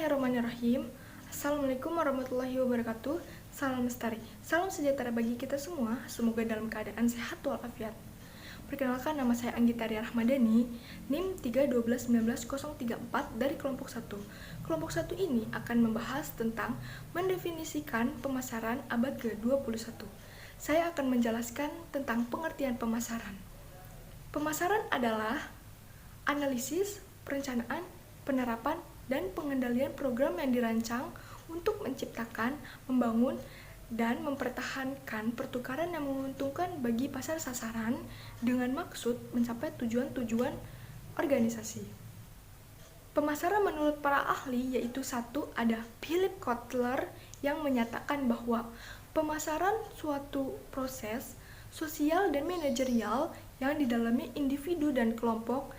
Bismillahirrahmanirrahim. Assalamualaikum warahmatullahi wabarakatuh. Salam lestari, salam sejahtera bagi kita semua. Semoga dalam keadaan sehat walafiat. Perkenalkan, nama saya Anggita Ria Rahmadani, NIM 312190034 dari kelompok 1. Kelompok 1 ini akan membahas tentang mendefinisikan pemasaran abad ke-21. Saya akan menjelaskan tentang pengertian pemasaran. Pemasaran adalah analisis, perencanaan, penerapan, dan pengendalian program yang dirancang untuk menciptakan, membangun, dan mempertahankan pertukaran yang menguntungkan bagi pasar sasaran dengan maksud mencapai tujuan-tujuan organisasi. Pemasaran menurut para ahli yaitu satu, ada Philip Kotler yang menyatakan bahwa pemasaran suatu proses sosial dan manajerial yang didalami individu dan kelompok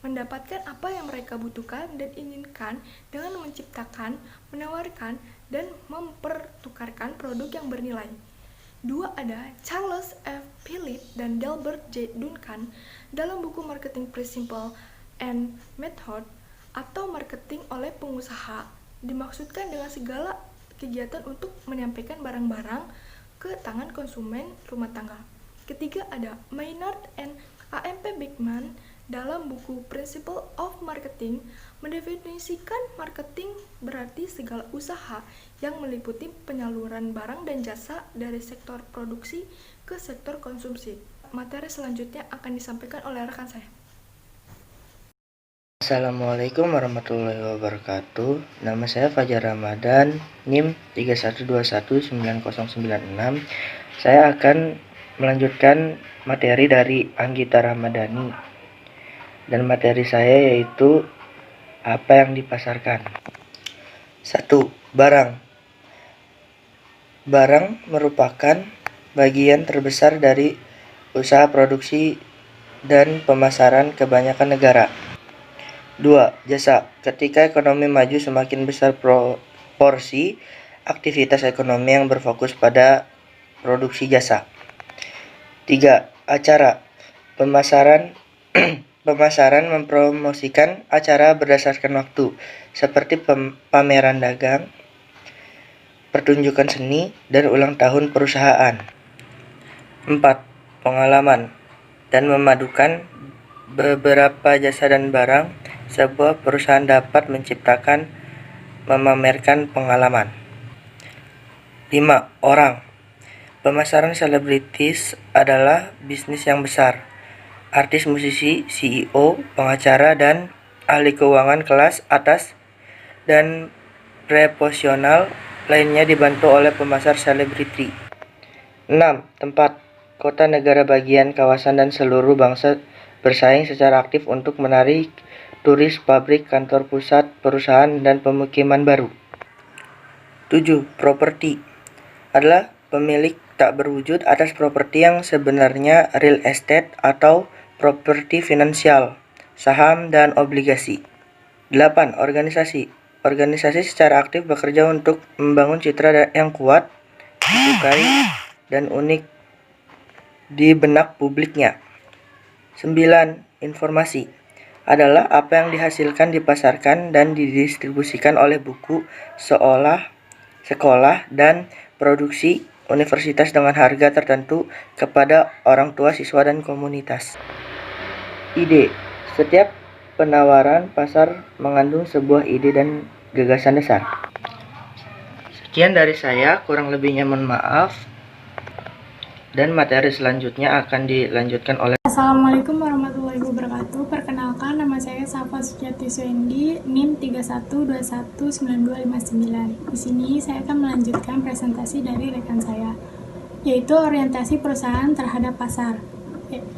mendapatkan apa yang mereka butuhkan dan inginkan dengan menciptakan, menawarkan, dan mempertukarkan produk yang bernilai. Dua, ada Charles F. Philip dan Delbert J. Duncan dalam buku Marketing Principles and Method atau marketing oleh pengusaha dimaksudkan dengan segala kegiatan untuk menyampaikan barang-barang ke tangan konsumen rumah tangga. Ketiga, ada Maynard and A.M.P. Bickman dalam buku Principle of Marketing mendefinisikan marketing berarti segala usaha yang meliputi penyaluran barang dan jasa dari sektor produksi ke sektor konsumsi. Materi selanjutnya akan disampaikan oleh rekan saya. Assalamualaikum warahmatullahi wabarakatuh. Nama saya Fajar Ramadan, NIM 312190096. Saya akan melanjutkan materi dari Anggita Ramadhani. Dan materi saya yaitu apa yang dipasarkan. 1. Barang. Barang merupakan bagian terbesar dari usaha produksi dan pemasaran kebanyakan negara. 2. Jasa. Ketika ekonomi maju, semakin besar proporsi aktivitas ekonomi yang berfokus pada produksi jasa. 3. Acara. Pemasaran mempromosikan acara berdasarkan waktu, seperti pameran dagang, pertunjukan seni, dan ulang tahun perusahaan. 4. Pengalaman dan memadukan beberapa jasa dan barang. Sebuah perusahaan dapat menciptakan, memamerkan pengalaman. 5. Orang. Pemasaran selebritis adalah bisnis yang besar. Artis, musisi, CEO, pengacara, dan ahli keuangan kelas atas dan profesional lainnya dibantu oleh pemasar selebriti. 6. Tempat. Kota, negara, bagian, kawasan, dan seluruh bangsa bersaing secara aktif untuk menarik turis, pabrik, kantor pusat, perusahaan, dan pemukiman baru. 7. Properti adalah pemilik tak berwujud atas properti yang sebenarnya real estate atau properti finansial, saham, dan obligasi. 8. Organisasi. Organisasi secara aktif bekerja untuk membangun citra yang kuat, disukai, dan unik di benak publiknya. 9. Informasi adalah apa yang dihasilkan, dipasarkan, dan didistribusikan oleh buku, sekolah, dan produksi universitas dengan harga tertentu kepada orang tua, siswa, dan komunitas. Ide. Setiap penawaran pasar mengandung sebuah ide dan gagasan dasar. Sekian dari saya, kurang lebihnya mohon maaf. Dan materi selanjutnya akan dilanjutkan oleh Assalamualaikum warahmatullahi wabarakatuh. Perkenalkan, nama saya Safa Suciati Suendi, NIM 31219259. Di sini saya akan melanjutkan presentasi dari rekan saya, yaitu orientasi perusahaan terhadap pasar.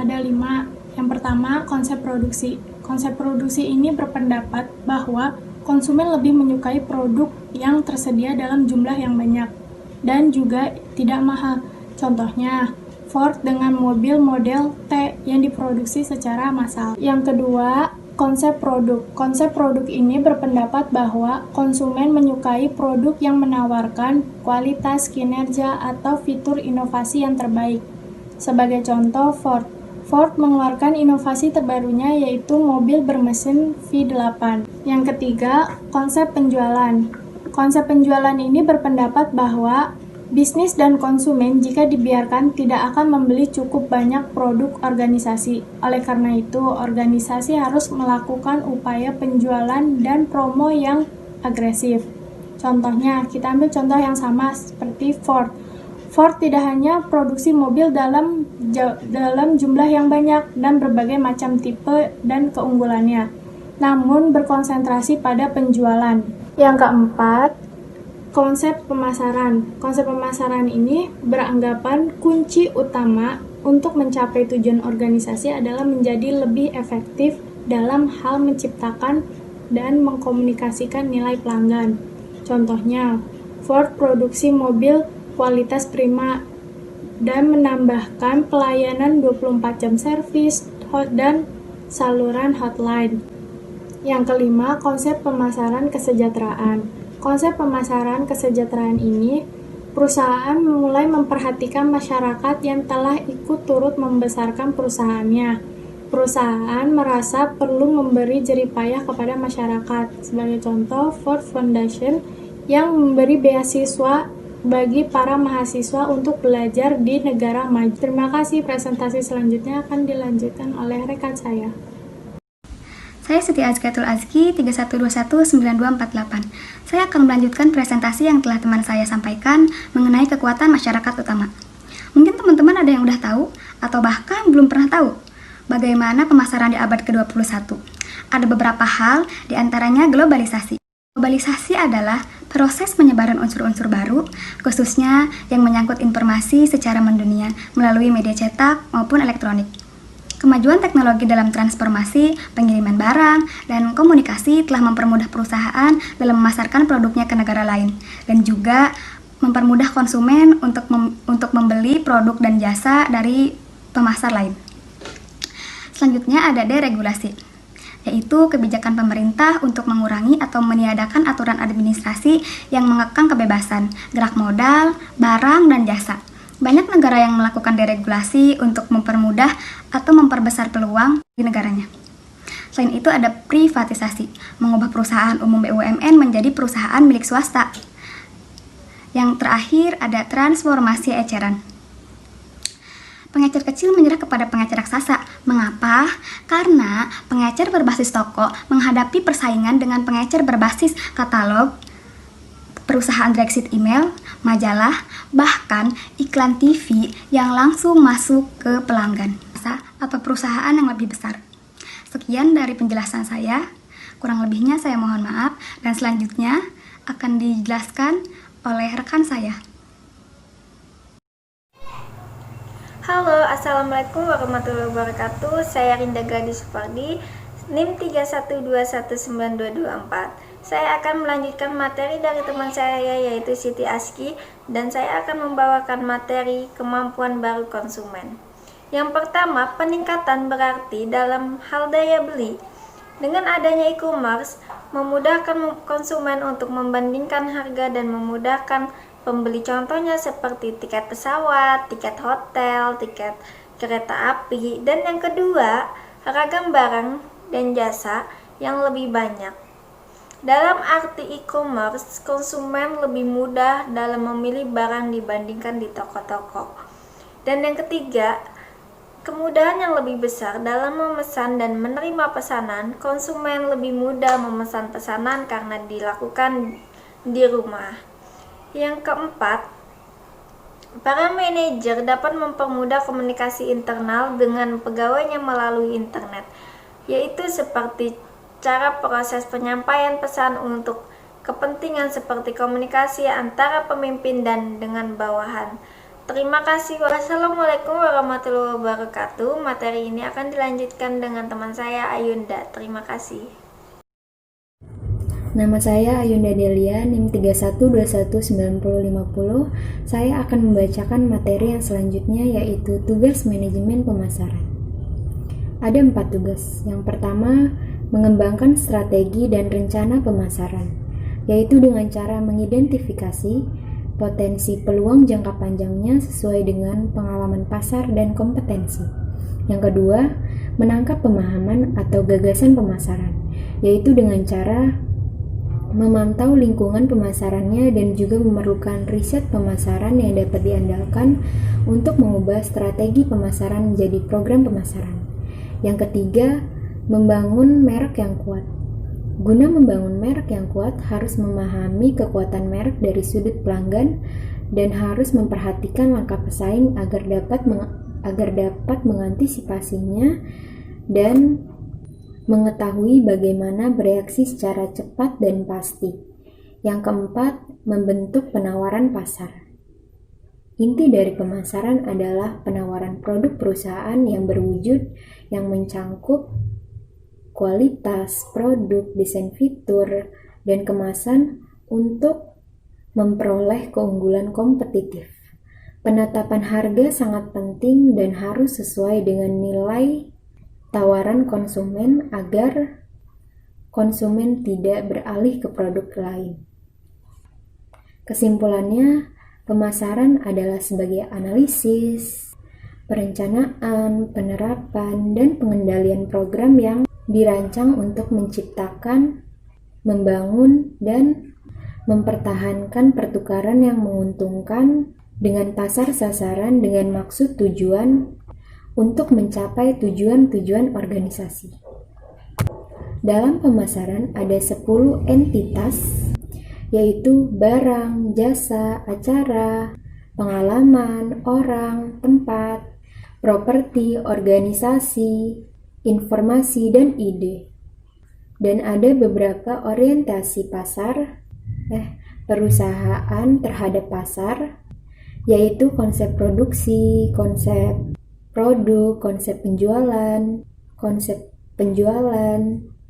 Ada 5. Yang pertama, konsep produksi. Konsep produksi ini berpendapat bahwa konsumen lebih menyukai produk yang tersedia dalam jumlah yang banyak dan juga tidak mahal. Contohnya, Ford dengan mobil model T yang diproduksi secara massal. Yang kedua, konsep produk. Konsep produk ini berpendapat bahwa konsumen menyukai produk yang menawarkan kualitas, kinerja, atau fitur inovasi yang terbaik. Sebagai contoh, Ford mengeluarkan inovasi terbarunya yaitu mobil bermesin V8. Yang ketiga, konsep penjualan. Konsep penjualan ini berpendapat bahwa bisnis dan konsumen jika dibiarkan tidak akan membeli cukup banyak produk organisasi. Oleh karena itu, organisasi harus melakukan upaya penjualan dan promo yang agresif. Contohnya, kita ambil contoh yang sama seperti Ford. Ford tidak hanya produksi mobil dalam jumlah yang banyak dan berbagai macam tipe dan keunggulannya, namun berkonsentrasi pada penjualan. Yang keempat, konsep pemasaran. Konsep pemasaran ini beranggapan kunci utama untuk mencapai tujuan organisasi adalah menjadi lebih efektif dalam hal menciptakan dan mengkomunikasikan nilai pelanggan. Contohnya, Ford produksi mobil kualitas prima dan menambahkan pelayanan 24 jam servis dan saluran hotline. Yang kelima, konsep pemasaran kesejahteraan. Konsep pemasaran kesejahteraan ini, perusahaan mulai memperhatikan masyarakat yang telah ikut turut membesarkan perusahaannya. Perusahaan merasa perlu memberi jerih payah kepada masyarakat. Sebagai contoh, Ford Foundation yang memberi beasiswa bagi para mahasiswa untuk belajar di negara maju. Terima kasih, presentasi selanjutnya akan dilanjutkan oleh rekan saya. Saya Siti Azkatul Azki, 31219248. Saya akan melanjutkan presentasi yang telah teman saya sampaikan mengenai kekuatan masyarakat utama. Mungkin teman-teman ada yang udah tahu, atau bahkan belum pernah tahu, bagaimana pemasaran di abad ke-21. Ada beberapa hal, diantaranya globalisasi. Globalisasi adalah proses penyebaran unsur-unsur baru, khususnya yang menyangkut informasi secara mendunia melalui media cetak maupun elektronik. Kemajuan teknologi dalam transformasi, pengiriman barang, dan komunikasi telah mempermudah perusahaan dalam memasarkan produknya ke negara lain, dan juga mempermudah konsumen untuk membeli produk dan jasa dari pemasar lain. Selanjutnya ada deregulasi, yaitu kebijakan pemerintah untuk mengurangi atau meniadakan aturan administrasi yang mengekang kebebasan, gerak modal, barang, dan jasa. Banyak negara yang melakukan deregulasi untuk mempermudah atau memperbesar peluang di negaranya. Selain itu ada privatisasi, mengubah perusahaan umum BUMN menjadi perusahaan milik swasta. Yang terakhir ada transformasi eceran. Pengecer kecil menyerah kepada pengecer raksasa. Mengapa? Karena pengecer berbasis toko menghadapi persaingan dengan pengecer berbasis katalog, perusahaan Brexit email, majalah, bahkan iklan TV yang langsung masuk ke pelanggan atau perusahaan yang lebih besar. Sekian dari penjelasan saya. Kurang lebihnya saya mohon maaf, dan selanjutnya akan dijelaskan oleh rekan saya. Halo, Assalamualaikum warahmatullahi wabarakatuh. Saya Rinda Gadis Supardi, NIM 31219224. Saya akan melanjutkan materi dari teman saya yaitu Siti Aski, dan saya akan membawakan materi kemampuan baru konsumen. Yang pertama, peningkatan berarti dalam hal daya beli. Dengan adanya e-commerce, memudahkan konsumen untuk membandingkan harga dan memudahkan pembeli, contohnya seperti tiket pesawat, tiket hotel, tiket kereta api. Dan yang kedua, ragam barang dan jasa yang lebih banyak. Dalam arti e-commerce, konsumen lebih mudah dalam memilih barang dibandingkan di toko-toko. Dan yang ketiga, kemudahan yang lebih besar dalam memesan dan menerima pesanan. Konsumen lebih mudah memesan pesanan karena dilakukan di rumah. Yang keempat, para manajer dapat mempermudah komunikasi internal dengan pegawainya melalui internet, yaitu seperti cara proses penyampaian pesan untuk kepentingan seperti komunikasi antara pemimpin dan dengan bawahan. Terima kasih. Wassalamualaikum warahmatullahi wabarakatuh. Materi ini akan dilanjutkan dengan teman saya Ayunda. Terima kasih. Nama saya Ayunda Delia, NIM 31219050. Saya akan membacakan materi yang selanjutnya, yaitu tugas manajemen pemasaran. Ada 4 tugas. Yang pertama, mengembangkan strategi dan rencana pemasaran, yaitu dengan cara mengidentifikasi potensi peluang jangka panjangnya sesuai dengan pengalaman pasar dan kompetensi. Yang kedua, menangkap pemahaman atau gagasan pemasaran, yaitu dengan cara memantau lingkungan pemasarannya dan juga memerlukan riset pemasaran yang dapat diandalkan untuk mengubah strategi pemasaran menjadi program pemasaran. Yang ketiga, membangun merek yang kuat. Guna membangun merek yang kuat, harus memahami kekuatan merek dari sudut pelanggan dan harus memperhatikan langkah pesaing agar dapat mengantisipasinya dan mengetahui bagaimana bereaksi secara cepat dan pasti. Yang keempat, membentuk penawaran pasar. Inti dari pemasaran adalah penawaran produk perusahaan yang berwujud yang mencangkup kualitas, produk, desain fitur, dan kemasan untuk memperoleh keunggulan kompetitif. Penetapan harga sangat penting dan harus sesuai dengan nilai tawaran konsumen agar konsumen tidak beralih ke produk lain. Kesimpulannya, pemasaran adalah sebagai analisis, perencanaan, penerapan, dan pengendalian program yang dirancang untuk menciptakan, membangun, dan mempertahankan pertukaran yang menguntungkan dengan pasar sasaran dengan maksud tujuan untuk mencapai tujuan-tujuan organisasi. Dalam pemasaran ada 10 entitas, yaitu barang, jasa, acara, pengalaman, orang, tempat, properti, organisasi, informasi, dan ide. Dan ada beberapa orientasi perusahaan terhadap pasar, yaitu konsep produksi, konsep produk, konsep penjualan,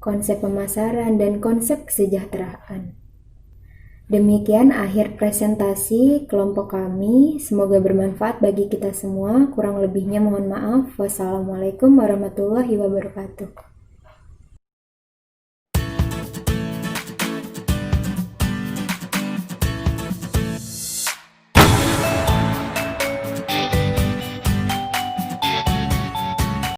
konsep pemasaran, dan konsep kesejahteraan. Demikian akhir presentasi kelompok kami. Semoga bermanfaat bagi kita semua. Kurang lebihnya mohon maaf. Wassalamualaikum warahmatullahi wabarakatuh.